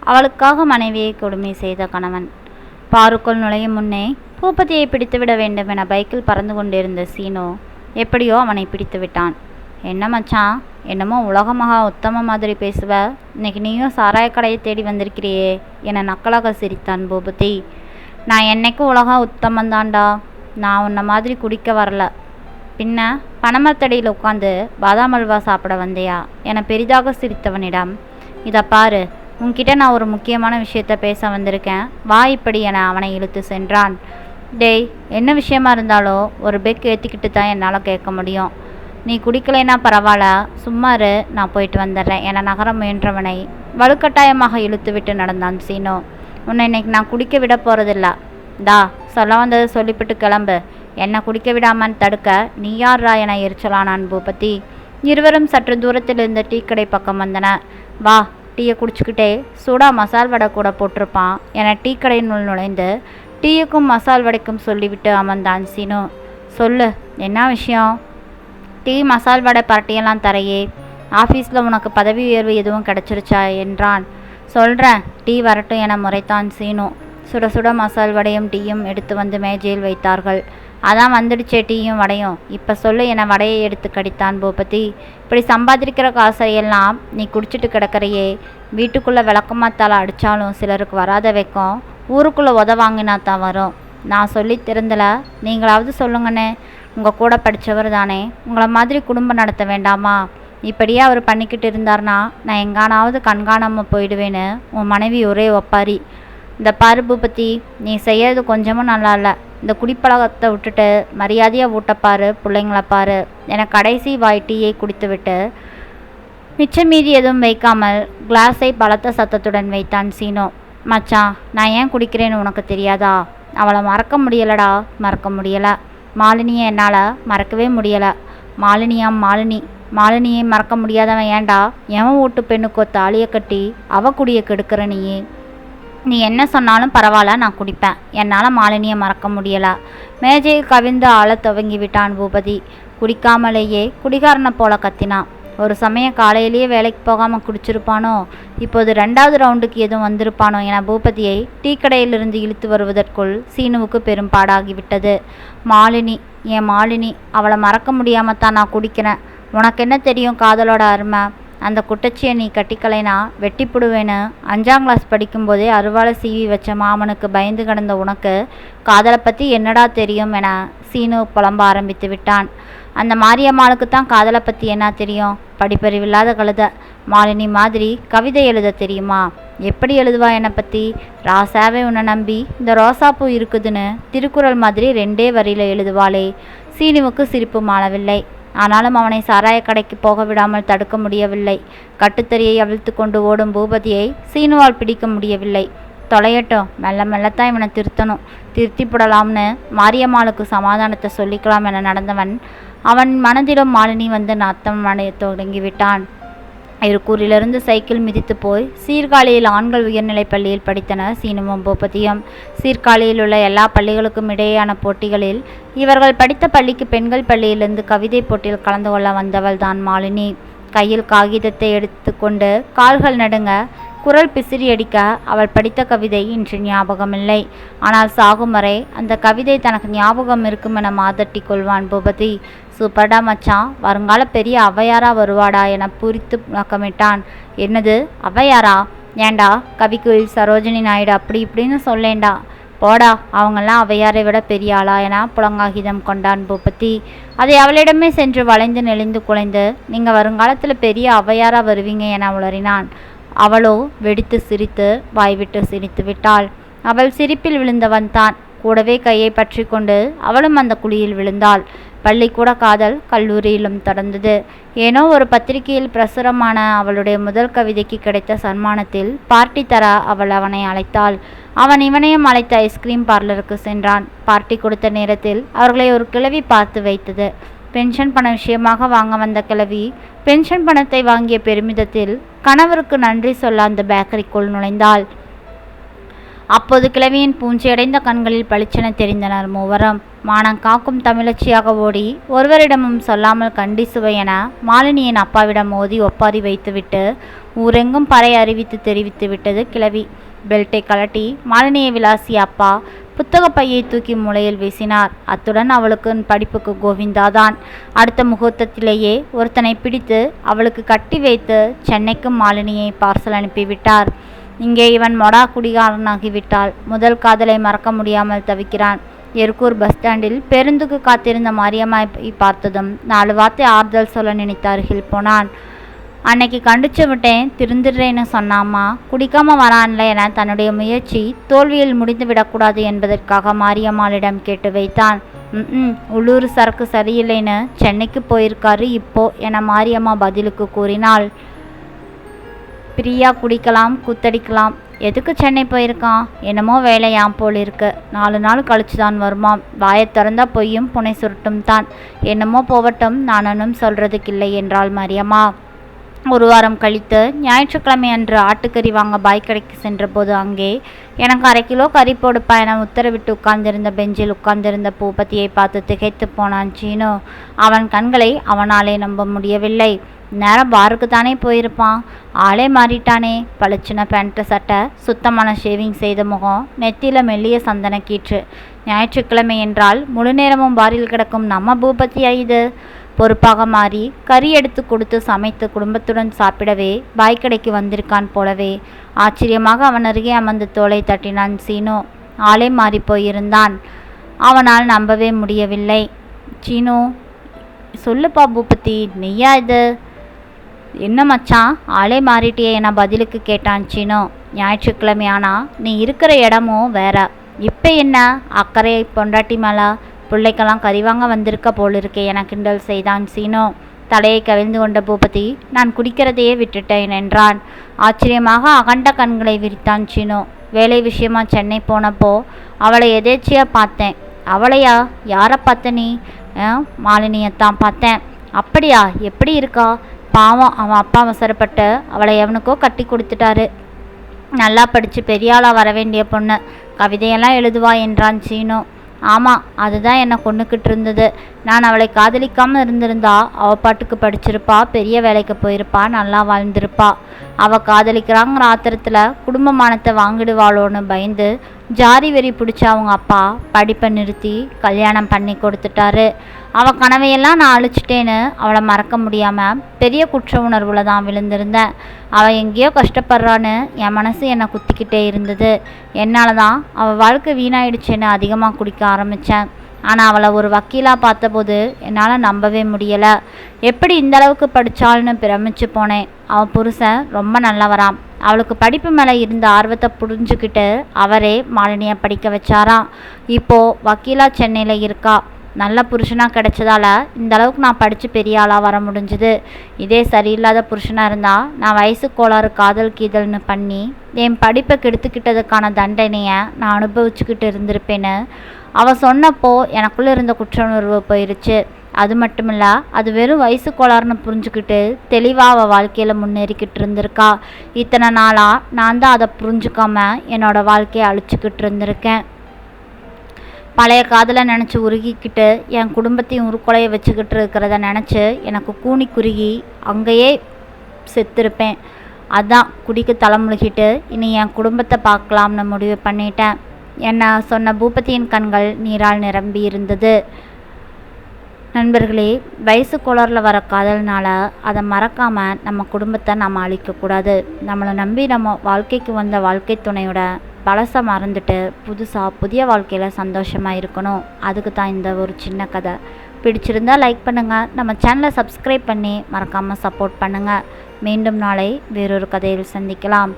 அவளுக்காக மனைவியை கொடுமை செய்த கணவன். பாருக்குள் நுழையும் முன்னே பூபதியை பிடித்துவிட வேண்டும் என பைக்கில் பறந்து கொண்டிருந்த சீனு எப்படியோ அவனை பிடித்து விட்டான். என்ன மச்சான், என்னமோ உலக மகா உத்தம மாதிரி பேசுவ, இன்னைக்கு நீயும் சாராயக்கடையை தேடி வந்திருக்கிறியே என நக்கலாக சிரித்தான் பூபதி. நான் என்னைக்கும் உலக உத்தமந்தான்டா, நான் உன்ன மாதிரி குடிக்க வரல, பின்ன பனமரத்தடியில் உட்காந்து பாதாம் அல்வா சாப்பிட வந்தியா என பெரிதாக சிரித்தவனிடம், இதை பாரு, உன்கிட்ட நான் ஒரு முக்கியமான விஷயத்த பேச வந்திருக்கேன், வா இப்படி என அவனை இழுத்து சென்றான். டேய், என்ன விஷயமா இருந்தாலோ ஒரு பெக் ஏற்றிக்கிட்டு தான் என்னால் கேட்க முடியும். நீ குடிக்கலைன்னா பரவாயில்ல, சும்மாரு, நான் போயிட்டு வந்துடுறேன் என நகர முயன்றவனை வலுக்கட்டாயமாக இழுத்து விட்டு நடந்தான் சீனு. உன்னை இன்னைக்கு நான் குடிக்க விட போகிறதில்ல. டா, சொல்ல வந்தது சொல்லிவிட்டு கிளம்பு, என்னை குடிக்க விடாமல் தடுக்க நீ யார்ரா என எரிச்சலானான் பூபதி. இருவரும் சற்று தூரத்தில் இருந்த டீ கடை பக்கம் வந்தனர். வா, டீயை குடிச்சுக்கிட்டே சூடாக மசால் வடை கூட போட்டிருப்பான் என டீ கடையினுள் நுழைந்து டீயுக்கும் மசால் வடைக்கும் சொல்லிவிட்டு அமர்ந்தான் சீனு. சொல்லு, என்ன விஷயம்? டீ மசால் வடை பரட்டியெல்லாம் தரையே, ஆஃபீஸில் உனக்கு பதவி உயர்வு எதுவும் கிடச்சிருச்சா என்றான். சொல்கிறேன், டீ வரட்டும் என முறைத்தான் சீனு. சுட சுட மசால் வடையும் டீயும் எடுத்து வந்து மேஜையில் வைத்தார்கள். அதான் வந்துடுச்சே டீயும் வடையும், இப்போ சொல்லு என வடையை எடுத்து கடித்தான் பூபதி. இப்படி சம்பாதிக்கிற காசையெல்லாம் நீ குடிச்சிட்டு கிடக்கிறையே, வீட்டுக்குள்ளே விளக்கமாத்தால் அடித்தாலும் சிலருக்கு வராத வைக்கும், ஊருக்குள்ளே உத வாங்கினா தான் வரும். நான் சொல்லி திறந்தல, நீங்களாவது சொல்லுங்கண்ணே, உங்கள் கூட படித்தவர் தானே, உங்களை மாதிரி குடும்பம் நடத்த வேண்டாமா? இப்படியே அவர் பண்ணிக்கிட்டு இருந்தார்னா நான் எங்கானாவது கண்காணாமல் போயிடுவேன்னு உன் மனைவி ஒரே ஒப்பாரி. இந்த பாரு பூபதி, நீ செய்யறது கொஞ்சமும் நல்லா இல்லை. இந்த குடிப்பழகத்தை விட்டுட்டு மரியாதையாக ஊட்டப்பாரு, பிள்ளைங்கள பாரு என கடைசி வாய் டீயை குடித்து விட்டு மிச்சம் மீதி எதுவும் வைக்காமல் கிளாஸை பலத்த சத்தத்துடன் வைத்தான் சீனு. மச்சான், நான் ஏன் குடிக்கிறேன்னு உனக்கு தெரியாதா? அவளை மறக்க முடியலடா, மறக்க முடியலை. மாலினியை என்னால் மறக்கவே முடியலை. மாலினியை மறக்க முடியாதவன் ஏண்டா எவன் வீட்டு பெண்ணுக்கோ தாலியை கட்டி அவ குடியை கெடுக்கிற நீயே? நீ என்ன சொன்னாலும் பரவாயில்ல, நான் குடிப்பேன். என்னால் மாலினியை மறக்க முடியலை. மேஜையில் கவிழ்ந்து ஆளத் துவங்கி விட்டான் பூபதி. குடிக்காமலேயே குடிகாரனை போல கத்தினான். ஒரு சமயம் காலையிலேயே வேலைக்கு போகாமல் குடிச்சிருப்பானோ, இப்போது 2வது ரவுண்டுக்கு எதுவும் வந்திருப்பானோ என பூபதியை டீ கடையிலிருந்து இழுத்து வருவதற்குள் சீனுவுக்கு பெரும்பாடாகிவிட்டது. மாலினி, என் மாலினி, அவளை மறக்க முடியாமல் தான் நான் குடிக்கிறேன். உனக்கு என்ன தெரியும் காதலோட அருமை? அந்த குட்டச்சியை நீ கட்டிக்கலைனா வெட்டிப்புடுவேன்னு 5ஆம் கிளாஸ் படிக்கும்போதே அருவாளை சீவி வச்ச மாமனுக்கு பயந்து கிடந்த உனக்கு காதலை பற்றி என்னடா தெரியும் என சீனு புலம்ப ஆரம்பித்து விட்டான். அந்த மாரியம்மாளுக்கு தான் காதலை பற்றி என்ன தெரியும்? படிப்பறிவில்லாத கழுத. மாலினி மாதிரி கவிதை எழுத தெரியுமா? எப்படி எழுதுவா என்னை பற்றி? ராசாவே உன்னை நம்பி இந்த ரோசாப்பூ இருக்குதுன்னு திருக்குறள் மாதிரி 2 வரியில் எழுதுவாளே. சீனுவுக்கு சிரிப்பு மாளவில்லை. ஆனாலும் அவனை சாராய கடைக்கு போக விடாமல் தடுக்க முடியவில்லை. கட்டுத்தறியை அவிழ்த்து கொண்டு ஓடும் பூபதியை சீனுவால் பிடிக்க முடியவில்லை. தொலையட்டும், மெல்ல மெல்லத்தான் இவனை திருத்தணும், திருத்திப்படலாம்னு மாரியம்மாளுக்கு சமாதானத்தை சொல்லிக்கலாம் என நடந்தவன் அவன் மனதிலும் மாலினி வந்து நாத்தம் அடைய தொடங்கிவிட்டான். இருக்கூரிலிருந்து சைக்கிள் மிதித்து போய் சீர்காழியில் ஆண்கள் உயர்நிலைப் பள்ளியில் படித்தனர் சீனுவும் பூபதியும். சீர்காழியில் உள்ள எல்லா பள்ளிகளுக்கும் இடையேயான போட்டிகளில் இவர்கள் படித்த பள்ளிக்கு பெண்கள் பள்ளியிலிருந்து கவிதை போட்டியில் கலந்து கொள்ள வந்தவள் தான் மாலினி. கையில் காகிதத்தை எடுத்து கொண்டு கால்கள் நடுங்க குரல் பிசிறி அடிக்க அவள் படித்த கவிதை இன்று ஞாபகமில்லை. ஆனால் சாகும் வரை அந்த கவிதை தனக்கு ஞாபகம் இருக்கும் என மாதட்டி கொள்வான் பூபதி. சூப்பர்டா மச்சான், வருங்கால பெரிய ஔவையாரா வருவாடா என பூரித்து முழக்கமிட்டான். என்னது ஔவையாரா? ஏண்டா, கவிக்குயில் சரோஜினி நாயுடு அப்படி இப்படின்னு சொல்லேண்டா. போடா, அவங்கெல்லாம் ஔவையாரை விட பெரிய ஆளா என புலங்காகிதம் கொண்டான் பூபதி. அதை அவளிடமே சென்று வளைந்து நெளிந்து குலைந்து, நீங்கள் வருங்காலத்தில் பெரிய ஔவையாரா வருவீங்க என உளறினான். அவளோ வெடித்து சிரித்து வாய்விட்டு சிரித்து விட்டாள். அவள் சிரிப்பில் விழுந்தவன் தான் கூடவே கையை பற்றி கொண்டு அவளும் அந்த குழியில் விழுந்தாள். பள்ளிக்கூட காதல் கல்லூரியிலும் தொடர்ந்தது. ஏனோ ஒரு பத்திரிகையில் பிரசுரமான அவளுடைய முதல் கவிதைக்கு கிடைத்த சன்மானத்தில் பார்ட்டி தர அவள் அவனை அழைத்தாள். அவன் இவனையும் அழைத்த ஐஸ்கிரீம் பார்லருக்கு சென்றான். பார்ட்டி கொடுத்த நேரத்தில் அவர்களை ஒரு கிழவி பார்த்து வைத்தது. பென்ஷன் பண விஷயமாக வாங்க வந்த கிழவி பென்ஷன் பணத்தை வாங்கிய பெருமிதத்தில் கணவருக்கு நன்றி சொல்ல அந்த பேக்கரிக்குள் நுழைந்தாள். அப்போது கிழவியின் பூஞ்சையடைந்த கண்களில் பளிச்சென தெரிந்தனர் மூவரும். மானம் காக்கும் தமிழச்சியாக ஓடி ஒருவரிடமும் சொல்லாமல் கண்டி சுவையென மாலினியின் அப்பாவிடம் மோதி ஒப்பாரி வைத்துவிட்டு ஊரெங்கும் பறை அறிவித்து தெரிவித்து விட்டது கிழவி. பெல்ட்டை கலட்டி மாலினியை விளாசிய அப்பா புத்தக பையை தூக்கி மூலையில் வீசினார். அத்துடன் அவளுக்கு படிப்புக்கு கோவிந்தாதான். அடுத்த முகூர்த்தத்திலேயே ஒருத்தனை பிடித்து அவளுக்கு கட்டி வைத்து சென்னைக்கு மாலினியை பார்சல் அனுப்பிவிட்டார். இங்கே இவன் மொடா குடிகாரனாகிவிட்டாள். முதல் காதலை மறக்க முடியாமல் தவிக்கிறான். எருக்கூர் பஸ் ஸ்டாண்டில் பேருந்துக்கு காத்திருந்த மாரியம்மாவை பார்த்ததும் 4 வார்த்தை ஆறுதல் சொல்ல நினைத்து அருகில் போனான். அன்னைக்கு கண்டிச்சு விட்டேன், திருந்துடுறேன்னு சொன்னாம்மா. குடிக்காம வரான்ல என தன்னுடைய முயற்சி தோல்வியில் முடிந்து விடக்கூடாது என்பதற்காக மாரியம்மாளிடம் கேட்டு வைத்தான். உள்ளூர் சரக்கு சரியில்லைன்னு சென்னைக்கு போயிருக்காரு இப்போ என மாரியம்மா பதிலுக்கு கூறினாள். பிரியா குடிக்கலாம், கூத்தடிக்கலாம். எதுக்கு சென்னை போயிருக்கான்? என்னமோ வேலையாம் போல் இருக்கு. 4 நாள் கழிச்சு தான் வருமாம். வாயை திறந்தா பொய்யும் புனை சுருட்டும் தான். என்னமோ போவட்டும், நான் ஒன்றும் சொல்றதுக்கில்லை என்றாள் மாரியம்மா. 1 வாரம் கழித்து ஞாயிற்றுக்கிழமை அன்று ஆட்டுக்கறி வாங்க பாய் கடைக்கு சென்றபோது அங்கே எனக்கு 1/2 கிலோ கறி போடுப்பா என உத்தரவிட்டு உட்கார்ந்திருந்த பெஞ்சில் உட்கார்ந்திருந்த பூபதியை பார்த்து திகைத்து போனான் சீனு. அவன் கண்களை அவனாலே நம்ப முடியவில்லை. நேரம் பாருக்கு தானே போயிருப்பான். ஆளே மாறிட்டானே. பளிச்சின பேண்ட்டு சட்டை, சுத்தமான ஷேவிங் செய்த முகம், நெத்தியில் மெல்லிய சந்தன கீற்று. ஞாயிற்றுக்கிழமை என்றால் முழு நேரமும் பாரில் கிடக்கும் நம்ம பூபதியா இது? பொறுப்பாக மாறி கறி எடுத்து கொடுத்து சமைத்து குடும்பத்துடன் சாப்பிடவே பாய்க்கடைக்கு வந்திருக்கான் போலவே. ஆச்சரியமாக அவன் அருகே அமர்ந்து தோளை தட்டினான் சீனு. ஆளே மாறி போயிருந்தான். அவனால் நம்பவே முடியவில்லை. சீனு, சொல்லுப்பா பூபதி, நெய்யா இது? என்ன மச்சான், ஆளே மாறிட்டியே என பதிலுக்கு கேட்டான் சீனு. ஞாயிற்றுக்கிழமை ஆனா நீ இருக்கிற இடமும் வேற. இப்போ என்ன அக்கறை பொண்டாட்டி மேலா? பிள்ளைக்கெல்லாம் கறிவாங்க வந்திருக்க போலிருக்கே என கிண்டல் செய்தான் சீனு. தலையை கவிழ்ந்து கொண்ட பூபதி, நான் குடிக்கிறதையே விட்டுட்டேன் என்றான். ஆச்சரியமாக அகண்ட கண்களை விரித்தான் சீனு. வேலை விஷயமா சென்னை போனப்போ அவளை எதேச்சியாக பார்த்தேன். அவளையா? யாரை பார்த்த நீ? மாலினியத்தான் பார்த்தேன். அப்படியா? எப்படி இருக்கா? பாவம், அவன் அப்பா அவசரப்பட்டு அவளை எவனுக்கோ கட்டி கொடுத்துட்டாரு. நல்லா படித்து பெரியாளாக வர வேண்டிய பொண்ணு. கவிதையெல்லாம் எழுதுவா என்றான் சீனு. ஆமாம், அதுதான் என்னை கொண்டுக்கிட்டு இருந்தது. நான் அவளை காதலிக்காமல் இருந்திருந்தா அவள் பாட்டுக்கு படிச்சிருப்பா, பெரிய வேலைக்கு போயிருப்பா, நல்லா வாழ்ந்திருப்பா. அவள் காதலிக்கிறாங்கிற ஆத்திரத்தில் குடும்பமானத்தை வாங்கிடுவாளோன்னு பயந்து ஜாதி வெறி பிடிச்ச அவங்க அப்பா படிப்பை நிறுத்தி கல்யாணம் பண்ணி கொடுத்துட்டாரு. அவள் கனவையெல்லாம் நான் அழிச்சிட்டேன்னு அவளை மறக்க முடியாமல் பெரிய குற்ற உணர்வில் தான் விழுந்திருந்தேன். அவள் எங்கேயோ கஷ்டப்படுறான்னு என் மனசு என்னை குத்திக்கிட்டே இருந்தது. என்னால் தான் அவள் வாழ்க்கை வீணாயிடுச்சுன்னு அதிகமாக குடிக்க ஆரம்பித்தேன். ஆனால் அவளை ஒரு வக்கீலாக பார்த்தபோது என்னால் நம்பவே முடியலை. எப்படி இந்த அளவுக்கு படித்தாள்னு பிரமிச்சு போனேன். அவள் புருஷன் ரொம்ப நல்லவராம். அவளுக்கு படிப்பு மேலே இருந்த ஆர்வத்தை புரிஞ்சுக்கிட்டு அவரே மாலினியை படிக்க வச்சாராம். இப்போது வக்கீலாக சென்னையில் இருக்கா. நல்ல புருஷனாக கிடைச்சதால இந்த அளவுக்கு நான் படித்து பெரிய ஆளாக வர முடிஞ்சுது. இதே சரியில்லாத புருஷனாக இருந்தால் நான் வயசு கோளாறு காதல் கீதல்னு பண்ணி என் படிப்பை கெடுத்துக்கிட்டதுக்கான தண்டனையை நான் அனுபவிச்சுக்கிட்டு இருந்திருப்பேன்னு அவள் சொன்னப்போ எனக்குள்ளே இருந்த குற்ற உணர்வு போயிடுச்சு. அது மட்டுமில்ல, அது வெறும் வயசு கோளாறுன்னு புரிஞ்சுக்கிட்டு தெளிவாக அவள் வாழ்க்கையில் முன்னேறிக்கிட்டு இருந்திருக்கா. இத்தனை நாளாக நான் தான் அதை புரிஞ்சுக்காம என்னோடய வாழ்க்கையை அழிச்சிக்கிட்டு இருந்திருக்கேன். பழைய காதலை நினச்சி உருகிக்கிட்டு என் குடும்பத்தையும் உருக்குலைய வச்சுக்கிட்டு இருக்கிறத நினச்சி எனக்கு கூனி குறுகி அங்கேயே செத்துருப்பேன். அதான் குடிக்கு தலைமுழுகிட்டு இனி என் குடும்பத்தை பார்க்கலாம்னு முடிவு பண்ணிட்டேன். என்ன சொன்ன பூபதியின் கண்கள் நீரால் நிரம்பி இருந்தது. நண்பர்களே, வயசு கோளாறில் வர காதல்னால் அதை மறக்காமல் நம்ம குடும்பத்தை நம்ம அழிக்கக்கூடாது. நம்மளை நம்பி நம்ம வாழ்க்கைக்கு வந்த வாழ்க்கை துணையோட பழசை மறந்துட்டு புதிய வாழ்க்கையில் சந்தோஷமாக இருக்கணும். அதுக்கு தான் இந்த ஒரு சின்ன கதை. பிடிச்சிருந்தால் லைக் பண்ணுங்கள். நம்ம சேனலை சப்ஸ்கிரைப் பண்ணி மறக்காமல் சப்போர்ட் பண்ணுங்கள். மீண்டும் நாளை வேறொரு கதையில் சந்திக்கலாம்.